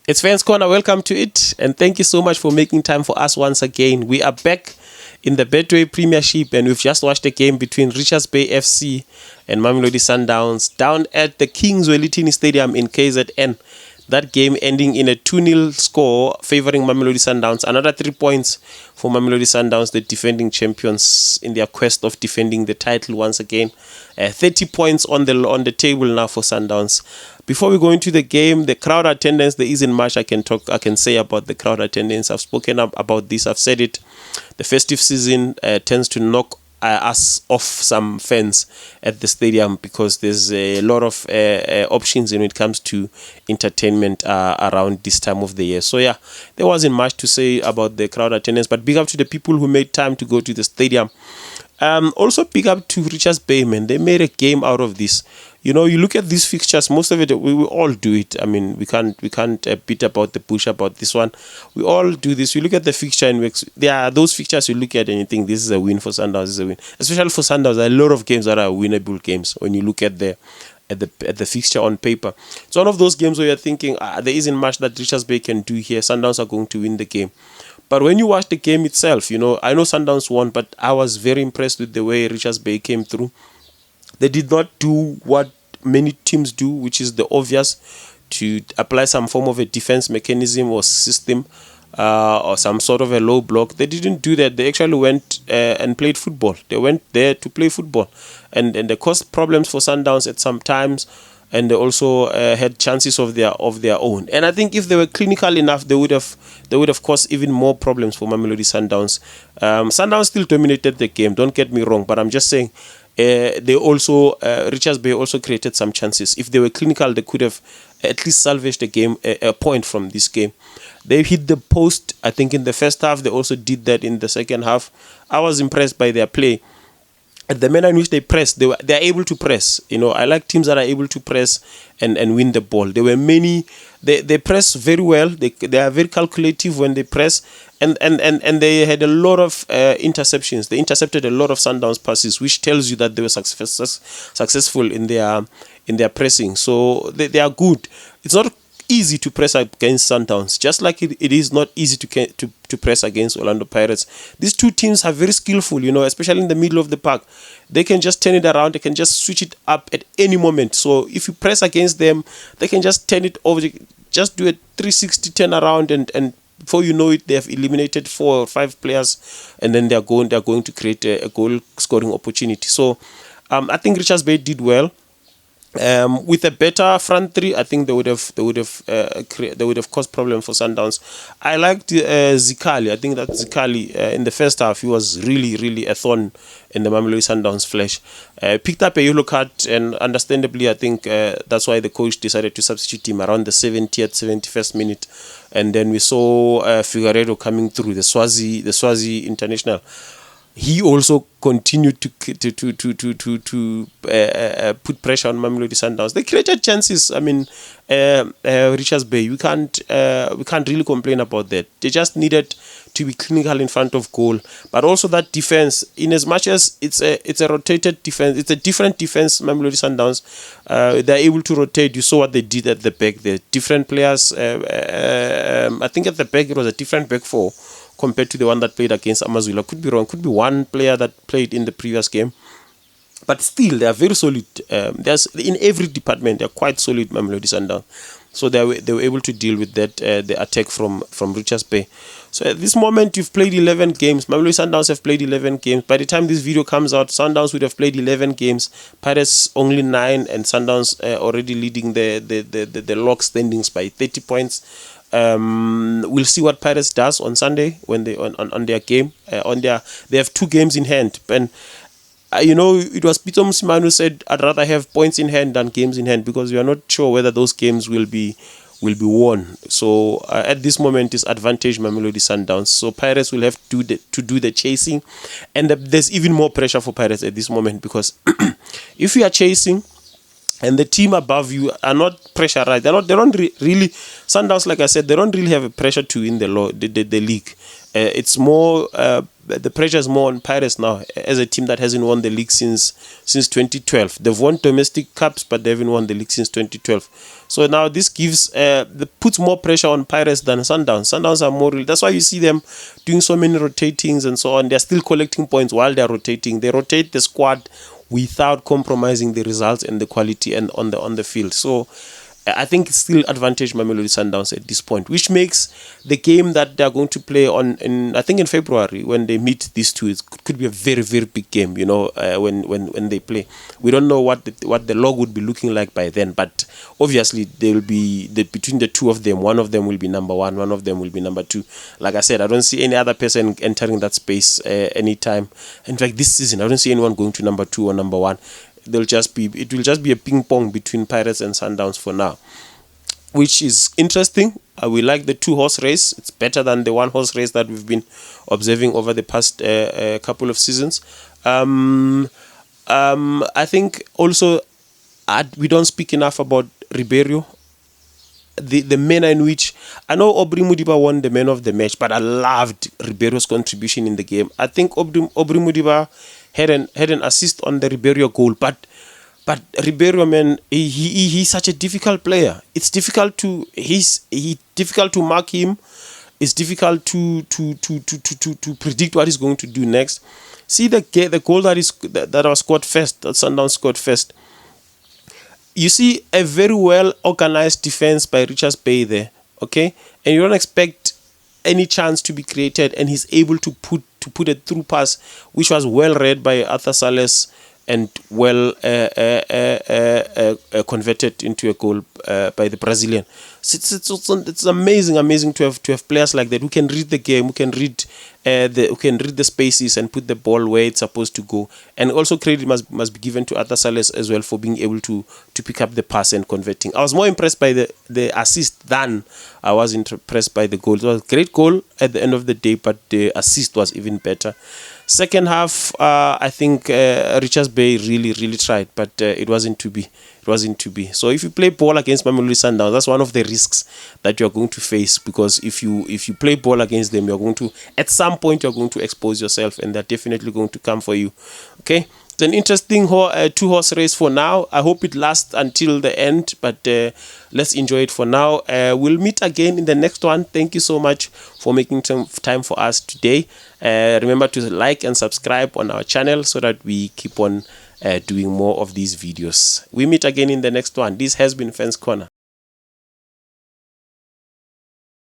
It's Fans Corner. Welcome to it, and thank you so much for making time for us once again. We are back in the Betway Premiership, and we've just watched a game between Richardsbay FC and Mamelodi Sundowns down at the King Zwelithini Stadium in KZN. That game ending in a 2-0 score favoring Mamelodi Sundowns. Another 3 points for Mamelodi Sundowns, the defending champions, in their quest of defending the title once again. 30 points on the table now for Sundowns. Before we go into the game, the crowd attendance, there isn't much I can say about the crowd attendance. I've spoken about this. I've said it. The festive season tends to knock us off some fans at the stadium because there's a lot of options when it comes to entertainment around this time of the year. So yeah, there wasn't much to say about the crowd attendance, but big up to the people who made time to go to the stadium. Also big up to Richardsbay, man. They made a game out of this. You know, you look at these fixtures, most of it, we will all do it. I mean, we can't beat about the bush about this one. We all do this. You look at the fixture and there are those fixtures you look at and you think this is a win for Sundowns, this is a win. Especially for Sundowns, there are a lot of games that are winnable games when you look at the fixture on paper. It's one of those games where you're thinking, there isn't much that Richardsbay can do here. Sundowns are going to win the game. But when you watch the game itself, you know, I know Sundowns won, but I was very impressed with the way Richardsbay came through. They did not do what many teams do, which is the obvious, to apply some form of a defense mechanism or system or some sort of a low block. They didn't do that. They actually went and played football. They went there to play football. And they caused problems for Sundowns at some times. And they also had chances of their own. And I think if they were clinical enough, they would have caused even more problems for Mamelodi Sundowns. Sundowns still dominated the game. Don't get me wrong, but I'm just saying they also Richardsbay also created some chances. If they were clinical, they could have at least salvaged the game, a point from this game. They hit the post, I think, in the first half. They also did that in the second half. I was impressed by their play. The manner in which they press, they are able to press. You know, I like teams that are able to press and win the ball. There were many. They press very well. They are very calculative when they press, and they had a lot of interceptions. They intercepted a lot of Sundowns passes, which tells you that they were successful in their pressing. So they are good. It's not easy to press against Sundowns, just like it is not easy to press against Orlando Pirates. These two teams are very skillful, you know, especially in the middle of the park. They can just turn it around. They can just switch it up at any moment. So if you press against them, they can just turn it over, just do a 360 turn around, and before you know it, they have eliminated 4 or 5 players, and then they're going to create a goal scoring opportunity. So I think Richardsbay did well. With a better front three, I think they would have caused problem for Sundowns. I liked Zikali. I think that Zikali in the first half, he was really a thorn in the Mamelodi Sundowns flesh. Picked up a yellow card, and understandably, I think that's why the coach decided to substitute him around the 70th, 71st minute. And then we saw Figueiredo coming through, the Swazi international. He also continued to put pressure on Mamelodi Sundowns. They created chances. I mean, Richardsbay, we can't really complain about that. They just needed to be clinical in front of goal, but also that defense. In as much as it's a rotated defense, it's a different defense. Mamelodi Sundowns, they're able to rotate. You saw what they did at the back. The different players. I think at the back it was a different back four compared to the one that played against Amazulu. Could be wrong. Could be one player that played in the previous game. But still, they are very solid. There's in every department, they're quite solid, Mamelodi Sundowns. So they were able to deal with that, the attack from Richardsbay. So at this moment, you've played 11 games. Mamelodi Sundowns have played 11 games. By the time this video comes out, Sundowns would have played 11 games. Pirates only 9, and Sundowns already leading the log standings by 30 points. We'll see what Pirates does on Sunday when they on their game. They have 2 games in hand, and you know, it was Peter Msimanu who said, "I'd rather have points in hand than games in hand because we are not sure whether those games will be won." So at this moment, it's advantage Mamelodi Sundowns. So Pirates will have to do the chasing, and there's even more pressure for Pirates at this moment because if you are chasing and the team above you are not pressurized, they don't really. Sundowns, like I said, they don't really have a pressure to win the league. It's more the pressure is more on Pirates now as a team that hasn't won the league since 2012. They've won domestic cups, but they haven't won the league since 2012. So now this puts more pressure on Pirates than Sundowns. Sundowns are more. That's why you see them doing so many rotatings and so on. They're still collecting points while they're rotating. They rotate the squad without compromising the results and the quality and on the field. So I think it's still advantage Mamelodi Sundowns at this point, which makes the game that they're going to play I think in February when they meet these two, it could be a very, very big game. You know, when they play, we don't know what the log would be looking like by then, but obviously there will be between the two of them, one of them will be number one, one of them will be number two. Like I said, I don't see any other person entering that space anytime. In fact, this season I don't see anyone going to number two or number one. It will just be a ping pong between Pirates and Sundowns for now, which is interesting. We like the 2-horse race. It's better than the 1-horse race that we've been observing over the past couple of seasons. I think also we don't speak enough about Ribeiro. The manner in which I know Aubrey Mudiba won the man of the match, but I loved Ribeiro's contribution in the game. I think Aubrey Mudiba had an assist on the Ribeiro goal, but Ribeiro, man, he's such a difficult player. It's difficult to difficult to mark him. It's difficult to predict what he's going to do next. See the goal that was scored first, that Sundowns scored first. You see a very well organized defense by Richardsbay there, okay, and you don't expect any chance to be created, and he's able to put a through pass which was well read by Arthur Sales and well converted into a goal by the Brazilian. So it's amazing to have players like that who can read the game, who can read the spaces and put the ball where it's supposed to go. And also credit must be given to Arthur Sales as well for being able to pick up the pass and converting. I was more impressed by the assist than I was impressed by the goal. It was a great goal at the end of the day, but the assist was even better. Second half, I think Richardsbay really tried, but it wasn't to be. It wasn't to be. So if you play ball against Mamelodi Sundowns, that's one of the risks that you're going to face, because if you play ball against them, you're going to, at some point, you're going to expose yourself, and they're definitely going to come for you. Okay, it's an interesting 2-horse race for now. I hope it lasts until the end, but let's enjoy it for now. We'll meet again in the next one. Thank you so much for making time for us today. Remember to like and subscribe on our channel so that we keep on doing more of these videos. We meet again in the next one. This has been Fans Corner.